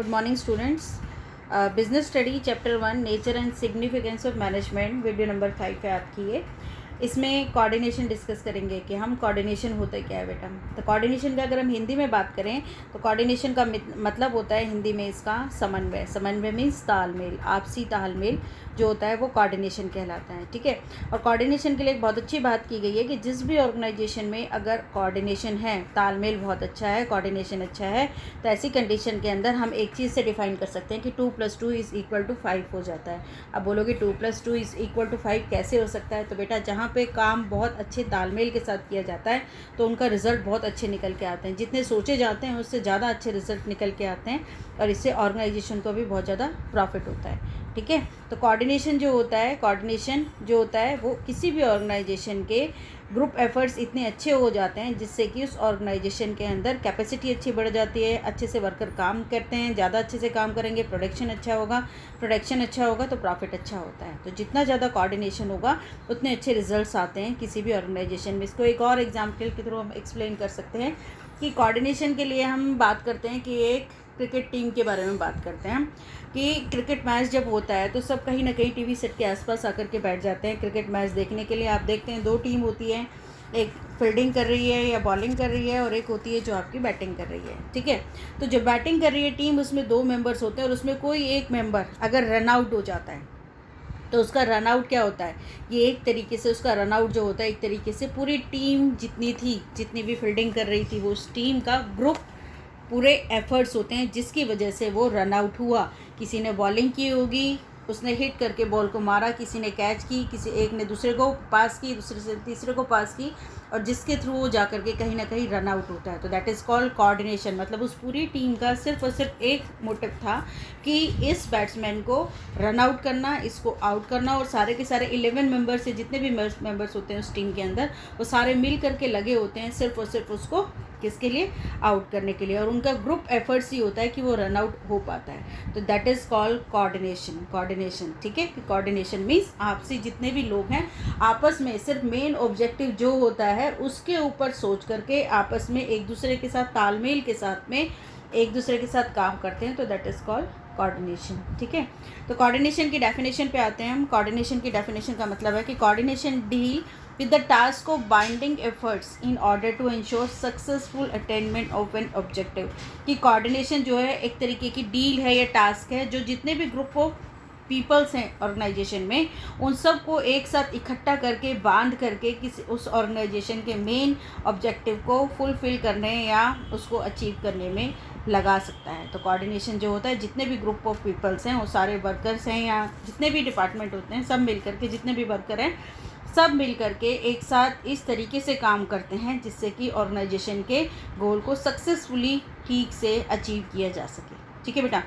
Good morning, students. Business Study Chapter 1 Nature and Significance of Management video number 5 है आपकी ये. इसमें coordination discuss करेंगे कि हम कोऑर्डिनेशन होता है क्या है बेटा. तो कोऑर्डिनेशन का अगर हम हिंदी में बात करें तो कोऑर्डिनेशन का मतलब होता है हिंदी में इसका समन्वय. समन्वय मीन्स तालमेल, आपसी तालमेल जो होता है वो कोऑर्डिनेशन कहलाता है. ठीक है. और कोऑर्डिनेशन के लिए एक बहुत अच्छी बात की गई है कि जिस भी ऑर्गेनाइजेशन में अगर कोऑर्डिनेशन है, तालमेल बहुत अच्छा है, कोऑर्डिनेशन अच्छा है, तो ऐसी कंडीशन के अंदर हम एक चीज़ से डिफाइन कर सकते हैं कि 2 + 2 = 5 हो जाता है. अब बोलोगे 2 + 2 = 5 कैसे हो सकता है. तो बेटा जहाँ पे काम बहुत अच्छे तालमेल के साथ किया जाता है तो उनका रिज़ल्ट बहुत अच्छे निकल के आते हैं. जितने सोचे जाते हैं उससे ज़्यादा अच्छे रिज़ल्ट निकल के आते हैं और इससे ऑर्गेनाइजेशन को भी बहुत ज़्यादा प्रॉफिट होता है. ठीक है. तो कोऑर्डिनेशन जो होता है वो किसी भी ऑर्गेनाइजेशन के ग्रुप एफर्ट्स इतने अच्छे हो जाते हैं जिससे कि उस ऑर्गेनाइजेशन के अंदर कैपेसिटी अच्छी बढ़ जाती है, अच्छे से वर्कर काम करते हैं, ज़्यादा अच्छे से काम करेंगे, प्रोडक्शन अच्छा होगा तो प्रॉफिट अच्छा होता है. तो जितना ज़्यादा कोऑर्डिनेशन होगा उतने अच्छे रिजल्ट्स आते हैं किसी भी ऑर्गेनाइजेशन में. इसको एक और एग्जाम्पल के थ्रू हम एक्सप्लेन कर सकते हैं कि कोऑर्डिनेशन के लिए हम बात करते हैं कि एक क्रिकेट टीम के बारे में बात करते हैं कि क्रिकेट मैच जब होता है तो सब कहीं ना कहीं टीवी सेट के आसपास आकर के बैठ जाते हैं क्रिकेट मैच देखने के लिए. आप देखते हैं 2 टीम होती है, एक फील्डिंग कर रही है या बॉलिंग कर रही है और एक होती है जो आपकी बैटिंग कर रही है. ठीक है. तो जब बैटिंग कर रही है टीम उसमें 2 मेंबर्स होते हैं और उसमें कोई एक मेंबर अगर रन आउट हो जाता है तो उसका रन आउट क्या होता है, ये एक तरीके से उसका रन आउट जो होता है एक तरीके से पूरी टीम जितनी भी फील्डिंग कर रही थी वो उस टीम का ग्रुप पूरे एफर्ट्स होते हैं जिसकी वजह से वो रन आउट हुआ. किसी ने बॉलिंग की होगी, उसने हिट करके बॉल को मारा, किसी ने कैच की, किसी एक ने दूसरे को पास की, दूसरे से तीसरे को पास की और जिसके थ्रू वो जा करके कहीं ना कहीं रन आउट होता है. तो दैट इज़ कॉल्ड कोऑर्डिनेशन. मतलब उस पूरी टीम का सिर्फ और सिर्फ एक मोटिव था कि इस बैट्समैन को रन आउट करना, इसको आउट करना और सारे के सारे 11 मेंबर्स से जितने भी मेंबर्स होते हैं उस टीम के अंदर वो सारे मिल करके लगे होते हैं सिर्फ और सिर्फ उसको किसके लिए, आउट करने के लिए. और उनका ग्रुप एफर्ट्स ही होता है कि वो रन आउट हो पाता है. तो दैट इज़ कॉल्ड कोऑर्डिनेशन. ठीक है. कोऑर्डिनेशन मीन्स आपसे जितने भी लोग हैं आपस में सिर्फ मेन ऑब्जेक्टिव जो होता है उसके ऊपर सोच करके आपस में एक दूसरे के साथ तालमेल के साथ में एक दूसरे के साथ काम करते हैं. तो दैट इज़ कॉल्ड कोऑर्डिनेशन. ठीक है. तो कोऑर्डिनेशन की डेफिनेशन पे आते हैं हम. कोऑर्डिनेशन की डेफिनेशन का मतलब है कि coordination deal with the task of binding efforts in order to ensure successful attainment of an objective. कि कोऑर्डिनेशन जो है एक तरीके की डील है या टास्क है जो जितने भी ग्रुप ऑफ पीपल्स हैं ऑर्गेनाइजेशन में उन सब को एक साथ इकट्ठा करके बांध करके किसी उस ऑर्गेनाइजेशन के मेन ऑब्जेक्टिव को फुलफिल करने या उसको अचीव करने में लगा सकता है. तो कोऑर्डिनेशन जो होता है जितने भी ग्रुप ऑफ पीपल्स हैं वो सारे वर्कर्स हैं या जितने भी डिपार्टमेंट होते हैं सब मिल करके, जितने भी वर्कर हैं सब मिल करके एक साथ इस तरीके से काम करते हैं जिससे कि ऑर्गेनाइजेशन के गोल को सक्सेसफुली ठीक से अचीव किया जा सके. ठीक है बेटा.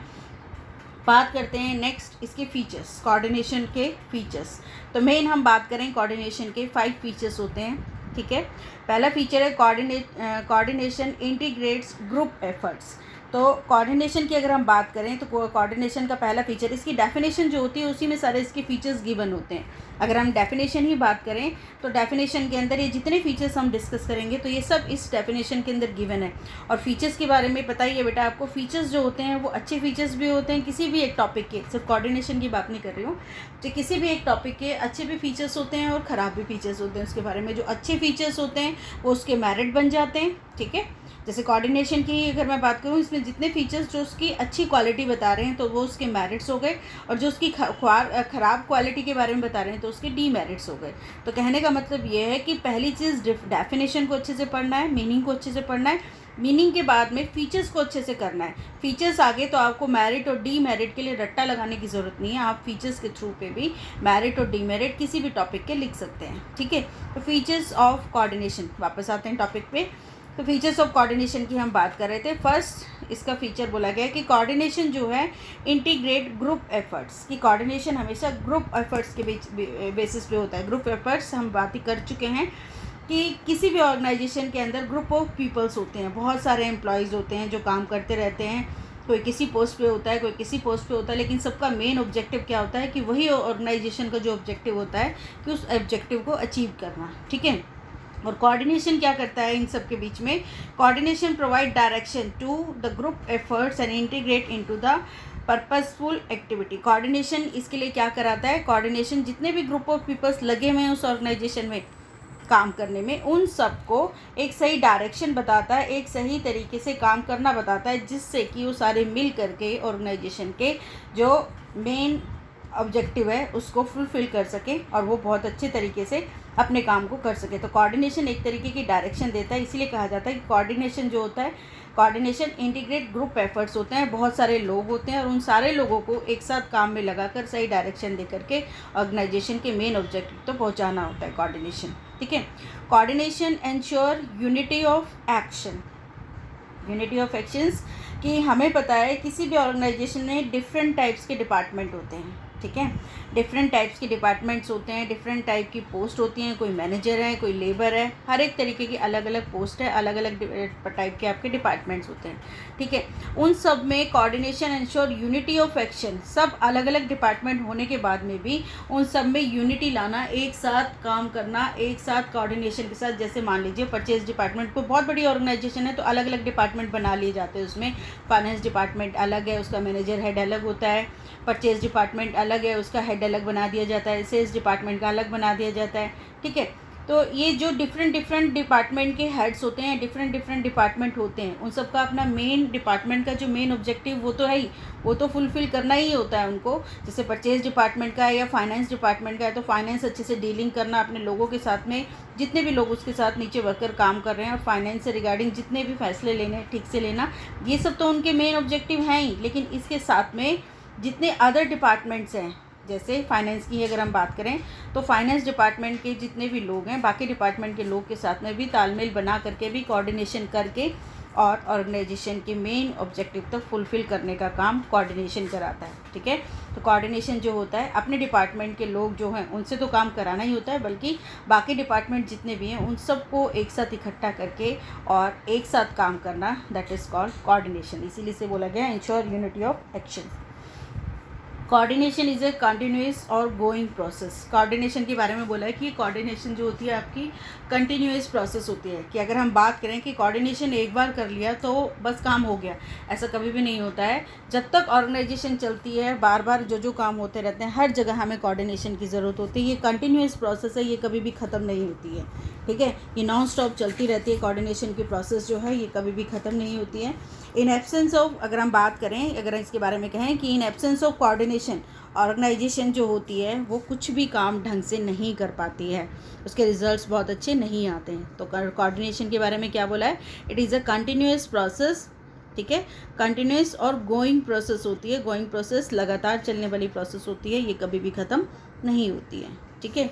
बात करते हैं नेक्स्ट इसके फीचर्स, कोऑर्डिनेशन के फीचर्स. तो मेन हम बात करें कोऑर्डिनेशन के 5 फीचर्स होते हैं. ठीक है. पहला फीचर है कोऑर्डिनेशन इंटीग्रेट्स ग्रुप एफर्ट्स. तो कोऑर्डिनेशन की अगर हम बात करें तो कोऑर्डिनेशन का पहला फीचर, इसकी डेफिनेशन जो होती है उसी में सारे इसके फीचर्स गिवन होते हैं. अगर हम डेफिनेशन ही बात करें तो डेफिनेशन के अंदर ये जितने फीचर्स हम डिस्कस करेंगे तो ये सब इस डेफिनेशन के अंदर गिवन है. और फीचर्स के बारे में बताइए बेटा आपको. फीचर्स जो होते हैं वो अच्छे फीचर्स भी होते हैं किसी भी एक टॉपिक के, सिर्फ कोऑर्डिनेशन की बात नहीं कर रही हूँ, तो किसी भी एक टॉपिक के अच्छे भी फीचर्स होते हैं और ख़राब भी फीचर्स होते हैं. उसके बारे में जो अच्छे फीचर्स होते हैं वो उसके मेरिट बन जाते हैं. ठीक है. जैसे कोऑर्डिनेशन की अगर मैं बात करूँ इसमें जितने फीचर्स जो उसकी अच्छी क्वालिटी बता रहे हैं तो वो उसके मेरिट्स हो गए और जो उसकी ख़राब क्वालिटी के बारे में बता रहे हैं तो उसके डीमेरिट्स हो गए. तो कहने का मतलब ये है कि पहली चीज़ डेफिनेशन को अच्छे से पढ़ना है, मीनिंग को अच्छे से पढ़ना है, मीनिंग के बाद में फीचर्स को अच्छे से करना है. फीचर्स आगे तो आपको मेरिट और डीमेरिट के लिए रट्टा लगाने की ज़रूरत नहीं है. आप फीचर्स के थ्रू पे भी मेरिट और डीमेरिट किसी भी टॉपिक के लिख सकते हैं. ठीक है. तो फीचर्स ऑफ कोऑर्डिनेशन, वापस आते हैं टॉपिक पे. तो फीचर्स ऑफ कोऑर्डिनेशन की हम बात कर रहे थे. फर्स्ट इसका फीचर बोला गया कि कोऑर्डिनेशन जो है इंटीग्रेट ग्रुप एफर्ट्स. कि कोऑर्डिनेशन हमेशा ग्रुप एफर्ट्स के बेसिस पे होता है. ग्रुप एफर्ट्स हम बात ही कर चुके हैं कि किसी भी ऑर्गेनाइजेशन के अंदर ग्रुप ऑफ पीपल्स होते हैं, बहुत सारे एम्प्लॉयज़ होते हैं जो काम करते रहते हैं. कोई किसी पोस्ट पे होता है, कोई किसी पोस्ट पे होता है, लेकिन सबका मेन ऑब्जेक्टिव क्या होता है कि वही ऑर्गेनाइजेशन का जो ऑब्जेक्टिव होता है कि उस ऑब्जेक्टिव को अचीव करना. ठीक है. और कोऑर्डिनेशन क्या करता है इन सब के बीच में? Coordination provide direction to the group efforts and integrate into the purposeful activity. Coordination इसके लिए क्या कराता है? कोऑर्डिनेशन जितने भी ग्रुप ऑफ पीपल्स लगे हुए हैं उस ऑर्गेनाइजेशन में काम करने में, उन सबको एक सही डायरेक्शन बताता है, एक सही तरीके से काम करना बताता है, जिससे कि वो सारे मिल करके ऑर्गेनाइजेशन के जो मेन ऑब्जेक्टिव है उसको फुलफ़िल कर सके और वो बहुत अच्छे तरीके से अपने काम को कर सके। तो कोऑर्डिनेशन एक तरीके की डायरेक्शन देता है, इसीलिए कहा जाता है कि कोऑर्डिनेशन जो होता है, कोऑर्डिनेशन इंटीग्रेट ग्रुप एफर्ट्स होते हैं। बहुत सारे लोग होते हैं और उन सारे लोगों को एक साथ काम में लगाकर सही डायरेक्शन दे करके ऑर्गेनाइजेशन के मेन ऑब्जेक्टिव तो पहुंचाना होता है कोऑर्डिनेशन। ठीक है। Coordination ensure unity of action. Unity of actions कि हमें पता है किसी भी ऑर्गेनाइजेशन में डिफरेंट टाइप्स के डिपार्टमेंट होते हैं। ठीक है, डिफरेंट टाइप्स के डिपार्टमेंट्स होते हैं, डिफरेंट टाइप की पोस्ट होती हैं, कोई मैनेजर है, कोई लेबर है, हर एक तरीके की अलग अलग पोस्ट है, अलग अलग टाइप के आपके डिपार्टमेंट्स होते हैं। ठीक है, उन सब में coordination ensure unity of action. सब अलग अलग डिपार्टमेंट होने के बाद में भी उन सब में यूनिटी लाना, एक साथ काम करना, एक साथ कोऑर्डिनेशन के साथ। जैसे मान लीजिए परचेज डिपार्टमेंट, कोई बहुत बड़ी ऑर्गेनाइजेशन है तो अलग अलग डिपार्टमेंट बना लिए जाते हैं। उसमें फाइनेंस डिपार्टमेंट अलग है, उसका मैनेजर हेड अलग होता है। परचेज डिपार्टमेंट अलग है, उसका हेड अलग बना दिया जाता है। सेल्स डिपार्टमेंट का अलग बना दिया जाता है। ठीक है, तो ये जो डिफरेंट डिपार्टमेंट के हेड्स होते हैं, डिफरेंट डिपार्टमेंट होते हैं, उन सब का अपना मेन डिपार्टमेंट का जो मेन ऑब्जेक्टिव वो तो है ही, वो तो फुलफ़िल करना ही होता है उनको। जैसे परचेज डिपार्टमेंट का है या फाइनेंस डिपार्टमेंट का है तो फाइनेंस अच्छे से डीलिंग करना अपने लोगों के साथ में, जितने भी लोग उसके साथ नीचे वर्कर काम कर रहे हैं, और फाइनेंस से रिगार्डिंग जितने भी फैसले लेने ठीक से लेना, ये सब तो उनके मेन ऑब्जेक्टिव हैं ही। लेकिन इसके साथ में जितने अदर डिपार्टमेंट्स हैं, जैसे फाइनेंस की अगर हम बात करें तो फाइनेंस डिपार्टमेंट के जितने भी लोग हैं, बाकी डिपार्टमेंट के लोग के साथ में भी तालमेल बना करके भी कोऑर्डिनेशन करके और ऑर्गेनाइजेशन के मेन ऑब्जेक्टिव तक फुलफ़िल करने का काम कोऑर्डिनेशन कराता है। ठीक है, तो कोऑर्डिनेशन जो होता है अपने डिपार्टमेंट के लोग जो हैं उनसे तो काम कराना ही होता है, बल्कि बाकी डिपार्टमेंट जितने भी हैं उन सबको एक साथ इकट्ठा करके और एक साथ काम करना, दैट इज़ कॉल्ड कोऑर्डिनेशन। इसीलिए से बोला गया ensure unity of action. Coordination is a continuous और गोइंग प्रोसेस। कोऑर्डिनेशन के बारे में बोला है कि कोऑर्डिनेशन जो होती है आपकी कंटिन्यूस प्रोसेस होती है। कि अगर हम बात करें कि कोऑर्डिनेशन एक बार कर लिया तो बस काम हो गया, ऐसा कभी भी नहीं होता है। जब तक ऑर्गेनाइजेशन चलती है, बार बार जो काम होते रहते हैं, हर जगह हमें कोऑर्डिनेशन की ज़रूरत होती है। ये कंटिन्यूस प्रोसेस है, ये कभी भी ख़त्म नहीं होती है। ठीक है, ये नॉन स्टॉप चलती रहती है। कोऑर्डिनेशन की प्रोसेस जो है ये कभी भी ख़त्म नहीं होती है। इन एब्सेंस ऑफ, अगर हम बात करें, अगर इसके बारे में कहें कि in absence of coordination organisation जो होती है वो कुछ भी काम ढंग से नहीं कर पाती है, उसके रिजल्ट्स बहुत अच्छे नहीं आते हैं। तो कोऑर्डिनेशन के बारे में क्या बोला है? It is a continuous process. ठीक है, कंटिन्यूस और गोइंग प्रोसेस होती है। गोइंग प्रोसेस लगातार चलने वाली प्रोसेस होती है, ये कभी भी ख़त्म नहीं होती है। ठीक है,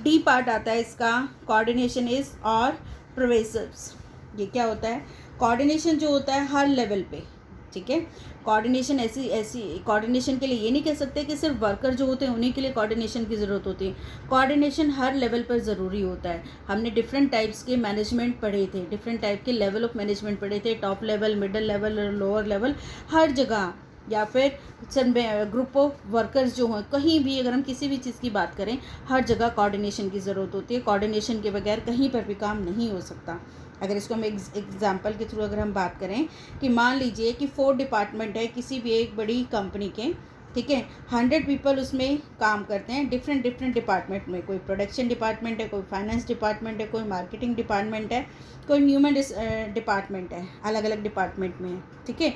डी पार्ट आता है इसका, कोऑर्डिनेशन इज़ और परवेसिव्स। ये क्या होता है? कोऑर्डिनेशन जो होता है हर लेवल पे। ठीक है, कोऑर्डिनेशन ऐसी कोऑर्डिनेशन के लिए ये नहीं कह सकते कि सिर्फ वर्कर जो होते हैं उन्हीं के लिए कोऑर्डिनेशन की ज़रूरत होती है। कोऑर्डिनेशन हर लेवल पर ज़रूरी होता है। हमने डिफरेंट टाइप्स के मैनेजमेंट पढ़े थे, डिफरेंट टाइप के लेवल ऑफ मैनेजमेंट पढ़े थे, top level, middle level, lower level, हर जगह, या फिर ग्रुप ऑफ वर्कर्स जो हैं, कहीं भी अगर हम किसी भी चीज़ की बात करें, हर जगह कोऑर्डिनेशन की ज़रूरत होती है। कोऑर्डिनेशन के बगैर कहीं पर भी काम नहीं हो सकता। अगर इसको हम एग्जांपल के थ्रू अगर हम बात करें कि मान लीजिए कि 4 डिपार्टमेंट है किसी भी एक बड़ी कंपनी के। ठीक है, 100 पीपल उसमें काम करते हैं डिफरेंट डिपार्टमेंट में। कोई प्रोडक्शन डिपार्टमेंट है, कोई फाइनेंस डिपार्टमेंट है, कोई मार्केटिंग डिपार्टमेंट है, कोई ह्यूमन डिपार्टमेंट है, अलग अलग डिपार्टमेंट में है। ठीक है,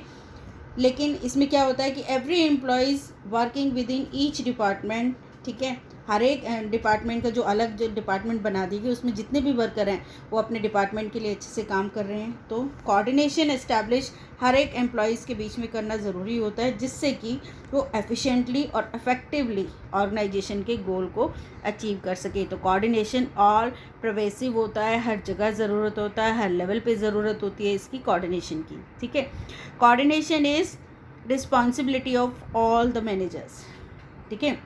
लेकिन इसमें क्या होता है कि every employees working with in each department. ठीक है, हर एक डिपार्टमेंट का जो अलग जो डिपार्टमेंट बना दी गई, उसमें जितने भी वर्कर हैं वो अपने डिपार्टमेंट के लिए अच्छे से काम कर रहे हैं। तो कोऑर्डिनेशन एस्टैब्लिश हर एक एम्प्लॉयज़ के बीच में करना ज़रूरी होता है, जिससे कि वो एफिशिएंटली और इफ़ेक्टिवली ऑर्गेनाइजेशन के गोल को अचीव कर सके। तो कोऑर्डिनेशन और परवेसिव होता है, हर जगह ज़रूरत होता है, हर लेवल पे ज़रूरत होती है इसकी कोऑर्डिनेशन की। ठीक है, coordination is responsibility of all the managers. ठीक है,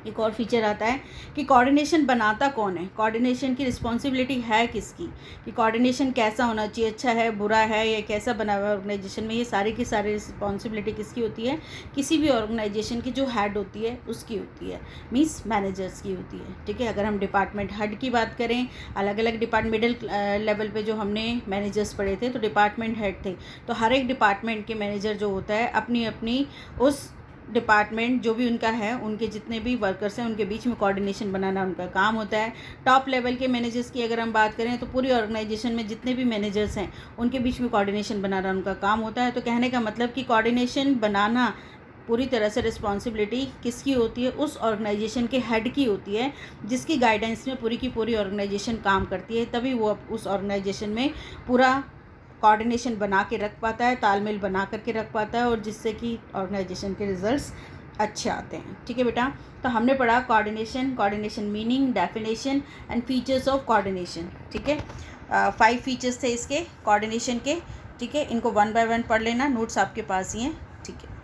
एक और फीचर आता है कि कोऑर्डिनेशन बनाता कौन है, कोऑर्डिनेशन की रिस्पॉन्सिबिलिटी है किसकी, कि कोऑर्डिनेशन कैसा होना चाहिए, अच्छा है बुरा है या कैसा बना हुआ है ऑर्गेनाइजेशन में, ये सारी की सारी रिस्पॉन्सिबिलिटी किसकी होती है, किसी भी ऑर्गेनाइजेशन की जो हेड होती है उसकी होती है, मीन्स मैनेजर्स की होती है। ठीक है, अगर हम डिपार्टमेंट हेड की बात करें, अलग अलग डिपार्टमेंट मिडिल लेवल पे जो हमने मैनेजर्स पढ़े थे तो डिपार्टमेंट हेड थे, तो हर एक डिपार्टमेंट के मैनेजर जो होता है अपनी अपनी उस डिपार्टमेंट जो भी उनका है, उनके जितने भी वर्कर्स हैं उनके बीच में कोऑर्डिनेशन बनाना उनका काम होता है। टॉप लेवल के मैनेजर्स की अगर हम बात करें तो पूरी ऑर्गेनाइजेशन में जितने भी मैनेजर्स हैं उनके बीच में कोऑर्डिनेशन बनाना उनका काम होता है। तो कहने का मतलब कि कोऑर्डिनेशन बनाना पूरी तरह से रिस्पॉन्सिबिलिटी किसकी होती है, उस ऑर्गेनाइजेशन के हेड की होती है, जिसकी गाइडेंस में पूरी की पूरी ऑर्गेनाइजेशन काम करती है, तभी वो उस ऑर्गेनाइजेशन में पूरा कोऑर्डिनेशन बना के रख पाता है, तालमेल बना करके रख पाता है, और जिससे कि ऑर्गेनाइजेशन के रिजल्ट्स अच्छे आते हैं। ठीक है बेटा, तो हमने पढ़ा coordination meaning, definition and features of coordination. ठीक है, 5 फीचर्स थे इसके कोऑर्डिनेशन के। ठीक है, इनको 1 बाय 1 पढ़ लेना, नोट्स आपके पास ही हैं। ठीक है।